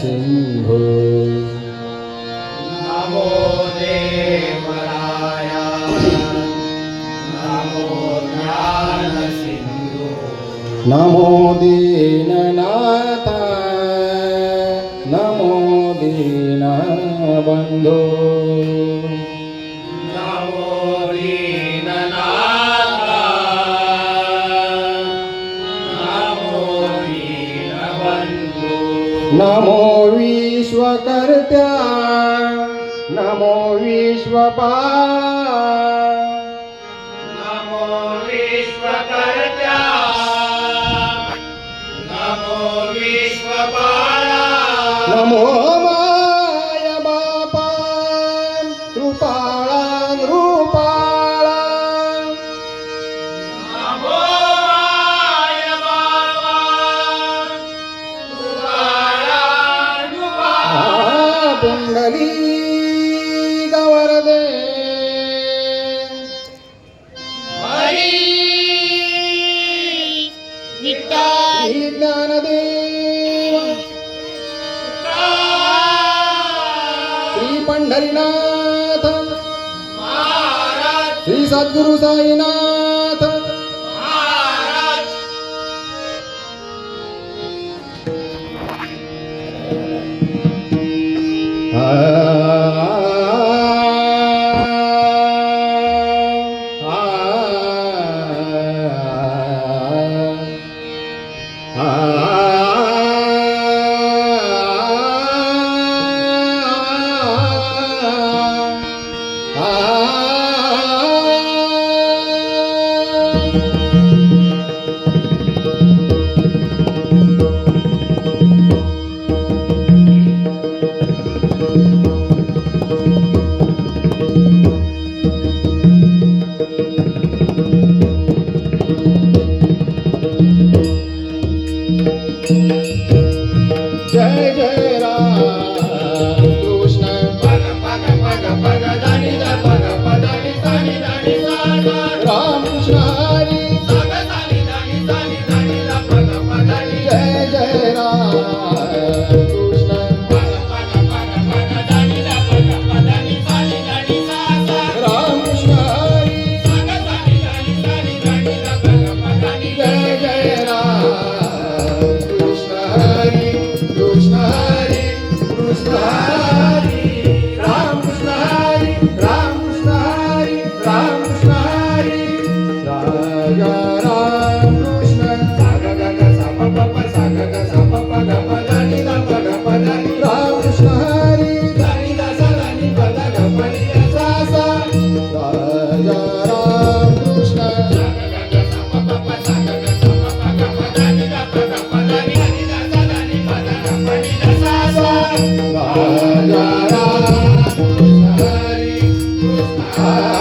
सिंधू नमो देवराया नमो ज्ञान सिंधू नमो दीननाथा नमो दीनबंधू नमो दीननाथा नमो दीनबंधू नमो विश्वकर्त्या नमो विश्वपाला नमो विश्वकर्त्या नमो विश्वपाला नमो माया बापा कृपाळा नृपाळा नमो माय बाबा तुकारा नुबा पुंडली गवरदे हरी विठ्ठल ज्ञानदेव श्री पंढरीनाथ महाराज श्री सद्गुरु साईनाथ महाराज जय जय राम कृष्ण पग पग पग पग दानी दा पग पदानी दानी दानी सा राम कृष्ण हरी सग दानी दानी दानी दानी दा पग पदानी जय जय राम कृष्ण पग पग पग पग दानी दा पग पदानी दानी दानी सा राम कृष्ण हरी सग दानी दानी दानी दानी दा पग पदानी जय जय राम कृष्ण हरी कृष्ण हरी कृष्ण हरी राम कृष्ण हरी राम कृष्ण हरी राम कृष्ण हरी राजा राम कृष्ण सग ग ग सा प प प सा ग ग सा प प ग प दानी दा पग पदानी राम कृष्ण हरी दानी दा सा दानी पद ग प नि दा सा सा राजा राम कृष्ण सग ग ग सा प प प सा ग ग सा प प ग प दानी दा पग पदानी दानी दा सा दानी पद ग प नि दा सा सा राजा राम कृष्ण हरी राजा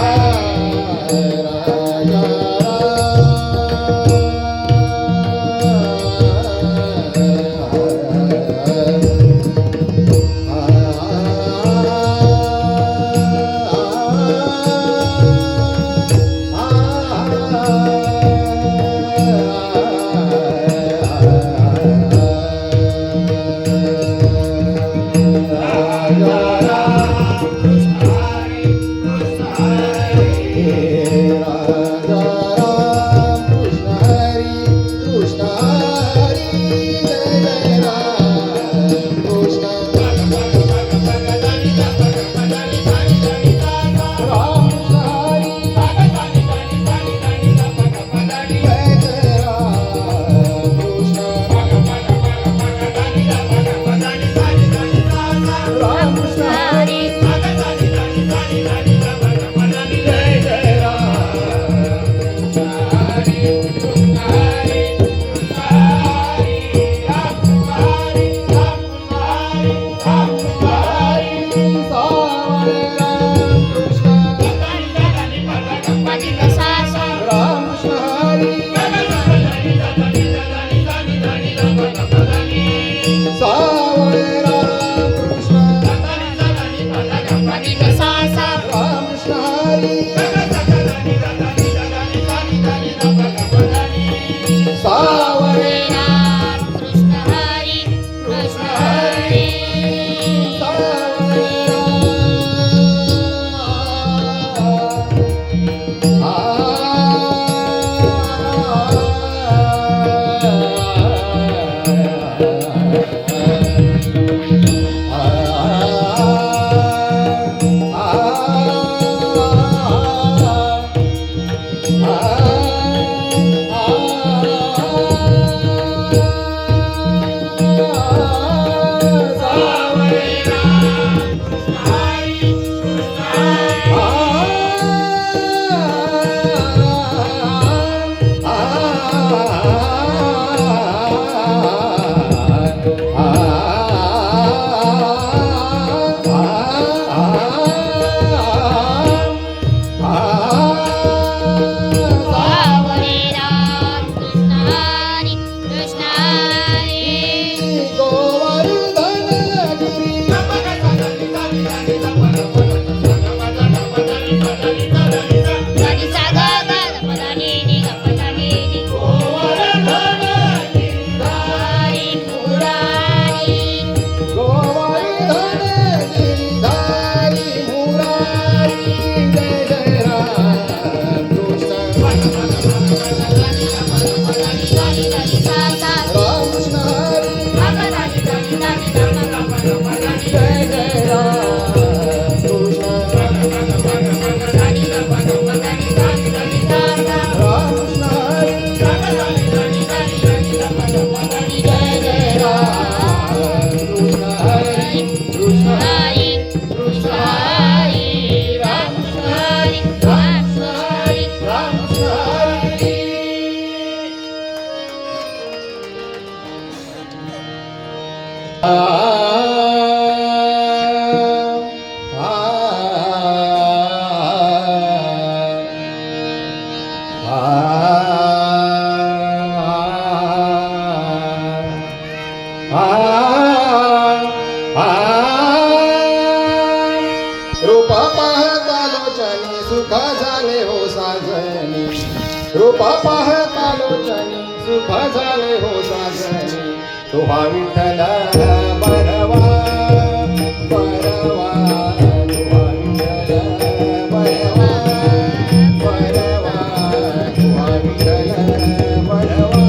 राजा राम कृष्ण हरी कृष्ण हरी सुख झाले हो साजनी रूप पाहता लोचनी सुख झाले हो साजनी तुहा विठ्ठल बरवा बरवा तुहा विठ्ठल बरवा बरवा तुहा विठ्ठल बरवा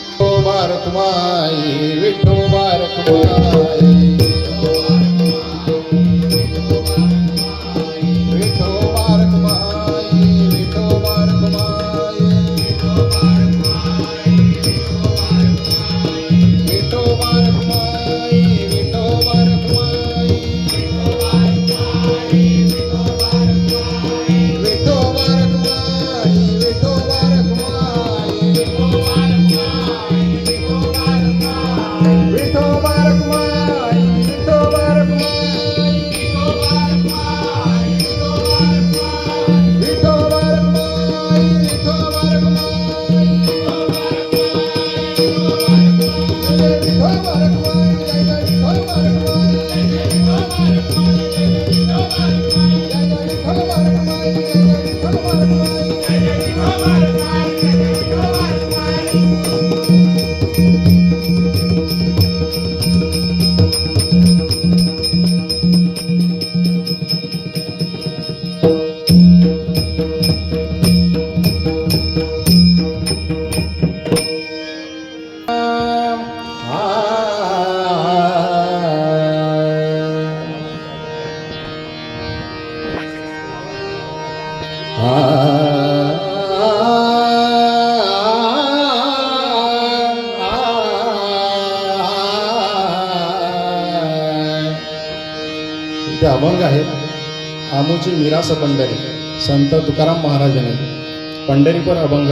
विठोबा रखुमाई विठोबा रखुमाई विठोबा रखुमाई विठोबा रखुमाई विठोबा रखुमाई विठोबा रखुमाई विठोबा रखुमाई विठोबा रखुमाई जे अभंग आहेत आमूची मिरास पंढरी संत तुकाराम महाराजांनी पंढरीपर अभंग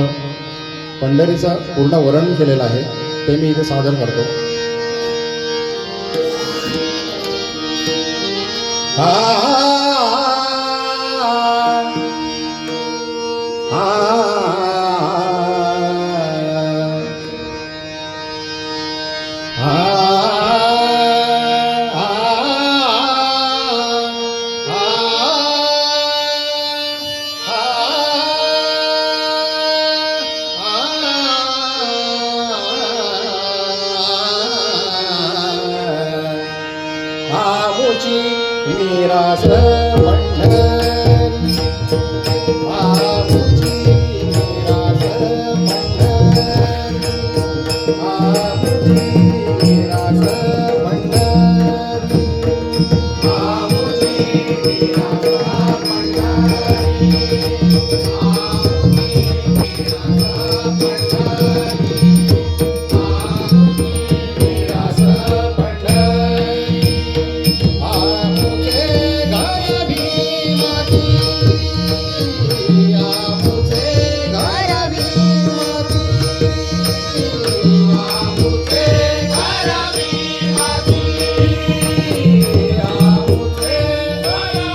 पंढरीचं पूर्ण वर्णन केलेलं आहे ते मी इथे सादर करतो. आमूची मिरास पंढरी आमूची मिरास पंढरी आमूची मिरास पंढरी आमूची मिरास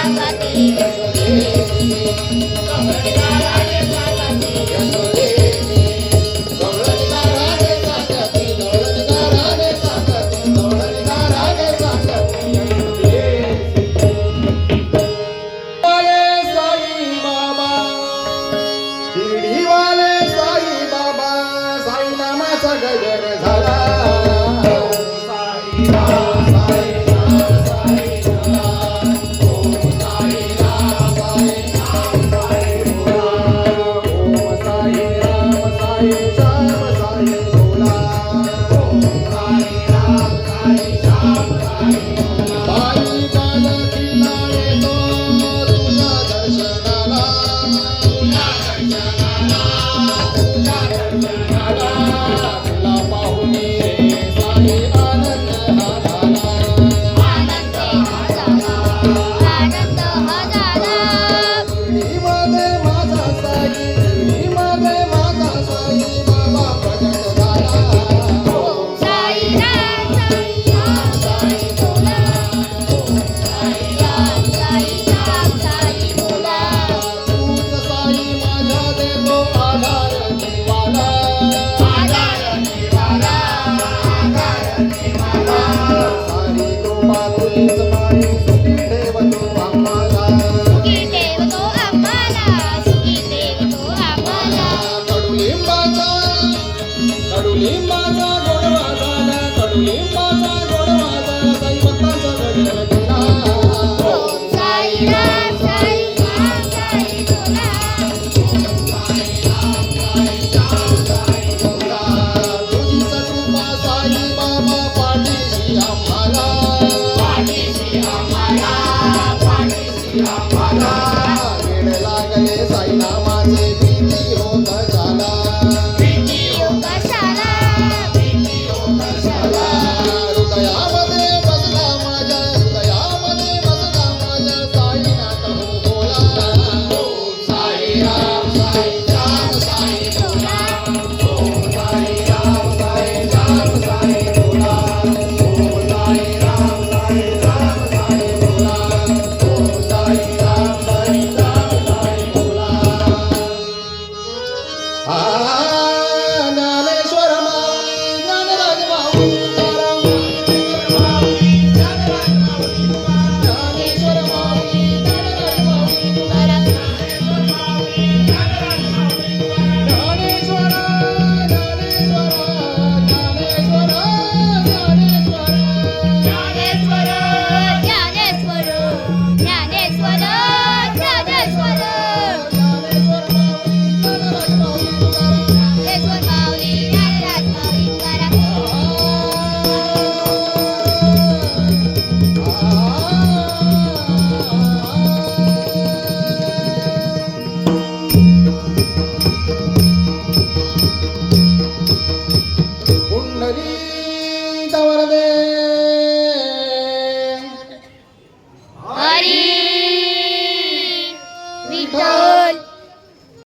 सांगती शिर्डीवाले साई बाबा साई नामाचा गजर झाला कडुलिंबाचा गोडवा झाला कडुलिंबाचा गोडवा झाला साई भक्तांचा गजर केला तुझीच कृपा साई बाबा पाठीशी आम्हाला वेड लागले साई नामाचे भीती होत झाला हृदयामध्ये बसला माझ्या साईनाथ हो बोला साई राम साई राम साई बोला साई राम साई राम साई बोला साई राम साई राम साई बोला साई राम साई राम साई बोला ज्ञानेश्वर माऊली ज्ञानराज माऊली ज्ञानेश्वर माऊली ज्ञानराज माऊली ज्ञानेश्वर पुंडलिक वरदे हरी विठ्ठल